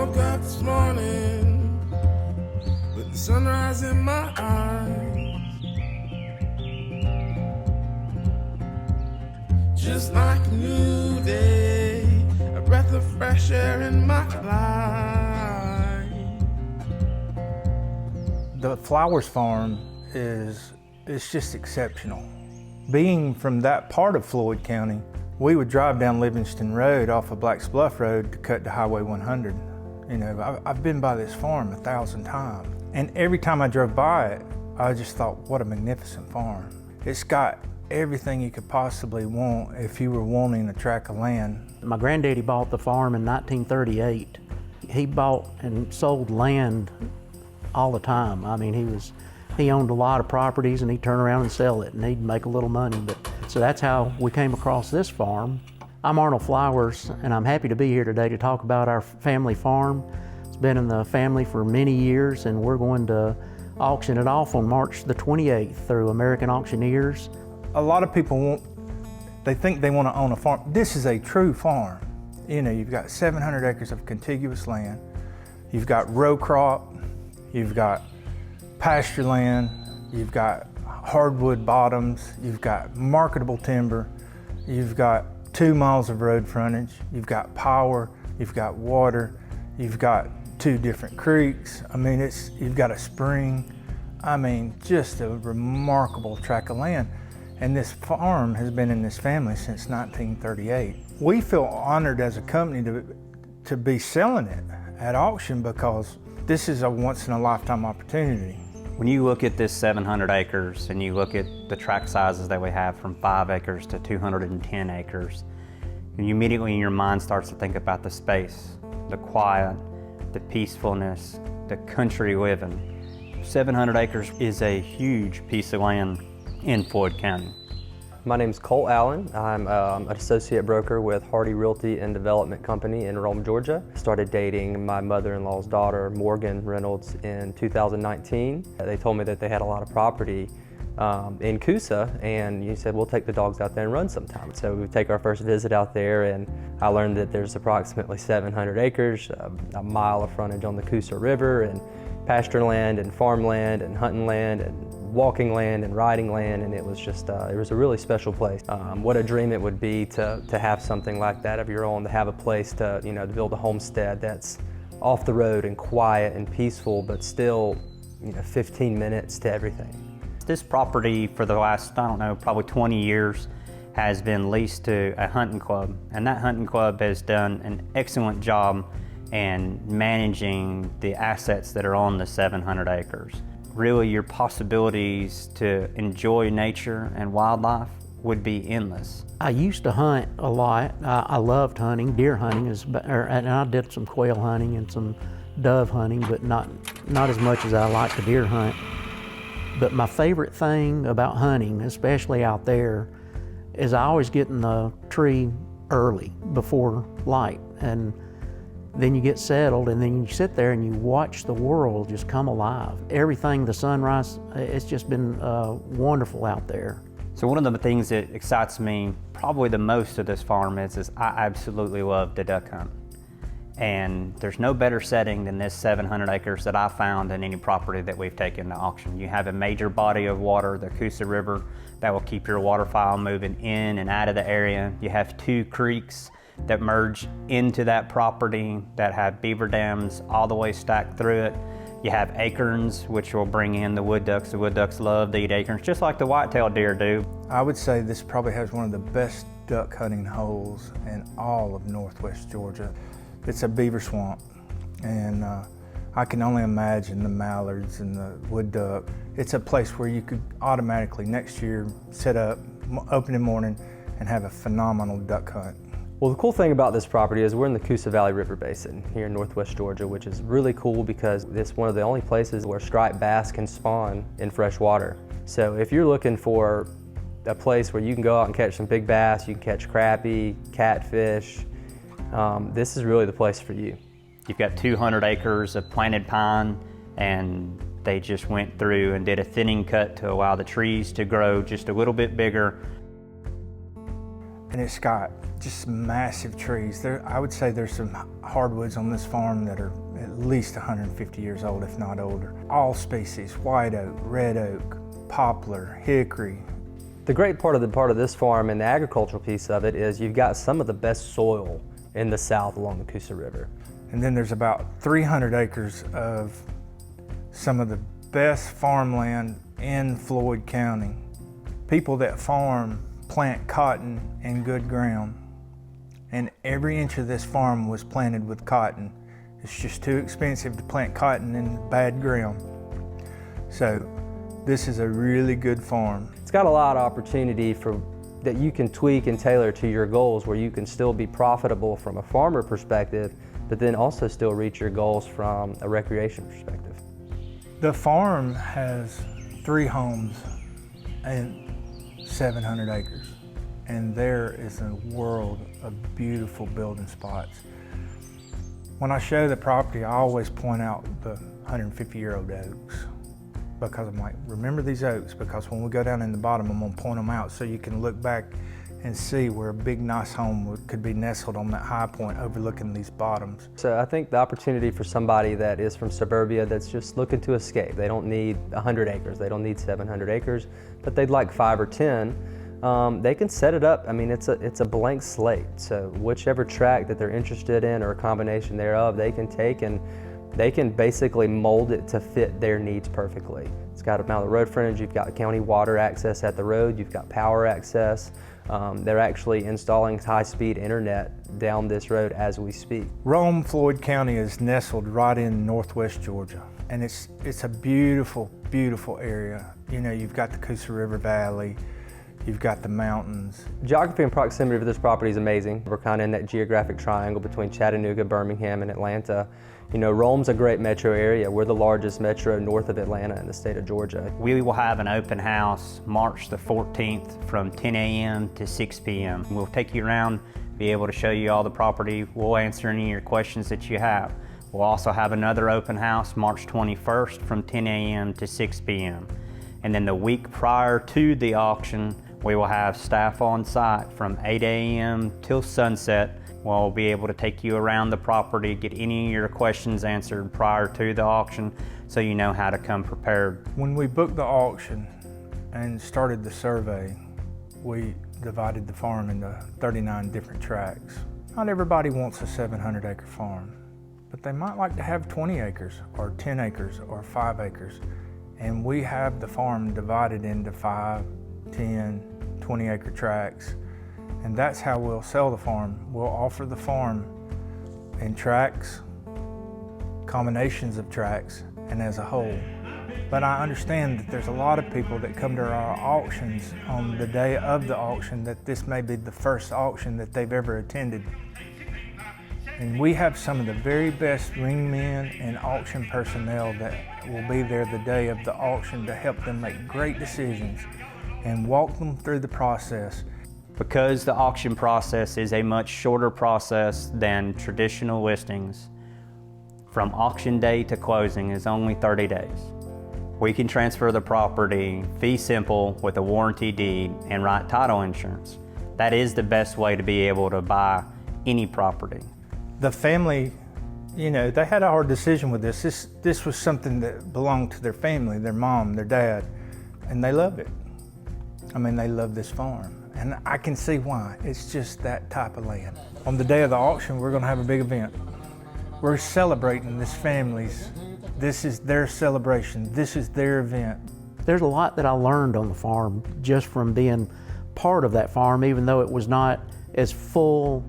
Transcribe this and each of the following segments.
woke up this morning with the sunrise in my eyes, just like a new day, a breath of fresh air in my life. The Flowers Farm is just exceptional. Being from that part of Floyd County, we would drive down Livingston Road off of Black's Bluff Road to cut to Highway 100. You know, I've been by this farm 1,000 times. And every time I drove by it, I just thought, what a magnificent farm. It's got everything you could possibly want if you were wanting a tract of land. My granddaddy bought the farm in 1938. He bought and sold land all the time. I mean, he owned a lot of properties and he'd turn around and sell it and he'd make a little money. So that's how we came across this farm. I'm Arnold Flowers and I'm happy to be here today to talk about our family farm. It's been in the family for many years and we're going to auction it off on March the 28th through American Auctioneers. A lot of people they think they want to own a farm. This is a true farm. You know, you've got 700 acres of contiguous land. You've got row crop, you've got pasture land, you've got hardwood bottoms, you've got marketable timber, you've got 2 miles of road frontage, you've got power, you've got water, you've got 2 different creeks. I mean, you've got a spring. I mean, just a remarkable tract of land. And this farm has been in this family since 1938. We feel honored as a company to be selling it at auction because this is a once-in-a-lifetime opportunity. When you look at this 700 acres and you look at the tract sizes that we have from 5 acres to 210 acres, and you immediately in your mind starts to think about the space, the quiet, the peacefulness, the country living. 700 acres is a huge piece of land in Floyd County. My name's Cole Allen. I'm an associate broker with Hardy Realty and Development Company in Rome, Georgia. Started dating my mother-in-law's daughter, Morgan Reynolds, in 2019. They told me that they had a lot of property in Coosa, and you said, we'll take the dogs out there and run sometime. So we would take our first visit out there, and I learned that there's approximately 700 acres, a mile of frontage on the Coosa River, and pasture land and farmland and hunting land and walking land and riding land, and it was just, it was a really special place. What a dream it would be to have something like that of your own, to have a place to, you know, to build a homestead that's off the road and quiet and peaceful, but still, you know, 15 minutes to everything. This property for the last, I don't know, probably 20 years has been leased to a hunting club, and that hunting club has done an excellent job in managing the assets that are on the 700 acres. Really, your possibilities to enjoy nature and wildlife would be endless. I used to hunt a lot. I loved hunting. Deer hunting and I did some quail hunting and some dove hunting, but not as much as I like to deer hunt. But my favorite thing about hunting, especially out there, is I always get in the tree early before light, and then you get settled and then you sit there and you watch the world just come alive. Everything, the sunrise, it's just been wonderful out there. So one of the things that excites me probably the most of this farm is I absolutely love the duck hunt. And there's no better setting than this 700 acres that I found in any property that we've taken to auction. You have a major body of water, the Coosa River, that will keep your waterfowl moving in and out of the area. You have 2 creeks that merge into that property that have beaver dams all the way stacked through it. You have acorns, which will bring in the wood ducks. The wood ducks love to eat acorns, just like the white-tailed deer do. I would say this probably has one of the best duck hunting holes in all of northwest Georgia. It's a beaver swamp, and I can only imagine the mallards and the wood duck. It's a place where you could automatically next year set up opening morning and have a phenomenal duck hunt. Well, the cool thing about this property is we're in the Coosa Valley River Basin here in northwest Georgia, which is really cool because it's one of the only places where striped bass can spawn in fresh water. So if you're looking for a place where you can go out and catch some big bass, you can catch crappie, catfish, this is really the place for you. You've got 200 acres of planted pine, and they just went through and did a thinning cut to allow the trees to grow just a little bit bigger. And it's got just massive trees. I would say there's some hardwoods on this farm that are at least 150 years old, if not older. All species, white oak, red oak, poplar, hickory. The great part of this farm and the agricultural piece of it is you've got some of the best soil in the south along the Coosa River. And then there's about 300 acres of some of the best farmland in Floyd County. People that farm plant cotton in good ground. And every inch of this farm was planted with cotton. It's just too expensive to plant cotton in bad ground. So this is a really good farm. It's got a lot of opportunity that you can tweak and tailor to your goals, where you can still be profitable from a farmer perspective, but then also still reach your goals from a recreation perspective. The farm has 3 homes and 700 acres. And there is a world of beautiful building spots. When I show the property, I always point out the 150-year-old oaks, because I'm like, remember these oaks, because when we go down in the bottom, I'm gonna point them out so you can look back and see where a big, nice home could be nestled on that high point overlooking these bottoms. So I think the opportunity for somebody that is from suburbia that's just looking to escape, they don't need 100 acres, they don't need 700 acres, but they'd like 5 or 10, they can set it up. I mean, it's a blank slate. So whichever tract that they're interested in or a combination thereof, they can take and they can basically mold it to fit their needs perfectly. It's got amount of road frontage, you've got county water access at the road, you've got power access. They're actually installing high-speed internet down this road as we speak. Rome and Floyd County is nestled right in northwest Georgia. And it's a beautiful, beautiful area. You know, you've got the Coosa River Valley, you've got the mountains. Geography and proximity for this property is amazing. We're kind of in that geographic triangle between Chattanooga, Birmingham, and Atlanta. You know, Rome's a great metro area. We're the largest metro north of Atlanta in the state of Georgia. We will have an open house March the 14th from 10 a.m. to 6 p.m. We'll take you around, be able to show you all the property. We'll answer any of your questions that you have. We'll also have another open house March 21st from 10 a.m. to 6 p.m. And then the week prior to the auction, we will have staff on site from 8 a.m. till sunset. We'll be able to take you around the property, get any of your questions answered prior to the auction so you know how to come prepared. When we booked the auction and started the survey, we divided the farm into 39 different tracts. Not everybody wants a 700-acre farm, but they might like to have 20 acres or 10 acres or 5 acres. And we have the farm divided into 5, 10, 20-acre tracts. And that's how we'll sell the farm. We'll offer the farm in tracts, combinations of tracts, and as a whole. But I understand that there's a lot of people that come to our auctions on the day of the auction that this may be the first auction that they've ever attended. And we have some of the very best ringmen and auction personnel that will be there the day of the auction to help them make great decisions and walk them through the process. Because the auction process is a much shorter process than traditional listings, from auction day to closing is only 30 days. We can transfer the property fee simple with a warranty deed and right title insurance. That is the best way to be able to buy any property. The family, you know, they had a hard decision with this. This was something that belonged to their family, their mom, their dad, and they love it. I mean, they love this farm. And I can see why. It's just that type of land. On the day of the auction, we're gonna have a big event. We're celebrating this family's, this is their celebration, this is their event. There's a lot that I learned on the farm just from being part of that farm, even though it was not as full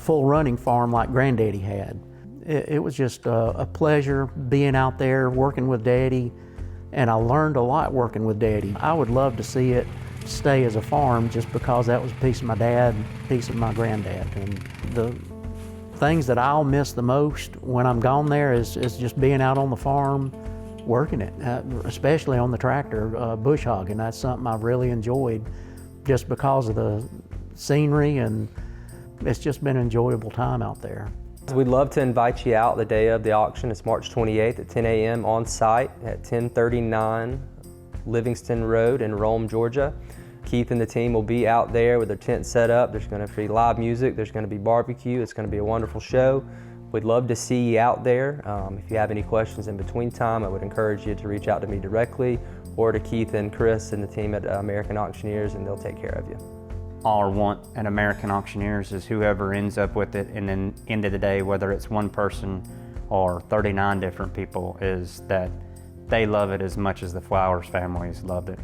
running farm like Granddaddy had. It was just a pleasure being out there working with Daddy, and I learned a lot working with Daddy. I would love to see it stay as a farm just because that was a piece of my dad, a piece of my granddad. And the things that I'll miss the most when I'm gone there is just being out on the farm, working it, especially on the tractor, bush hogging. That's something I've really enjoyed just because of the scenery, and it's just been an enjoyable time out there. We'd love to invite you out the day of the auction. It's March 28th at 10 a.m. on site at 1039 Livingston Road in Rome, Georgia. Keith and the team will be out there with their tent set up. There's going to be live music. There's going to be barbecue. It's going to be a wonderful show. We'd love to see you out there. If you have any questions in between time, I would encourage you to reach out to me directly or to Keith and Chris and the team at American Auctioneers, and they'll take care of you. Our want at American Auctioneers is whoever ends up with it, and then end of the day, whether it's one person or 39 different people, is that they love it as much as the Flowers families loved it.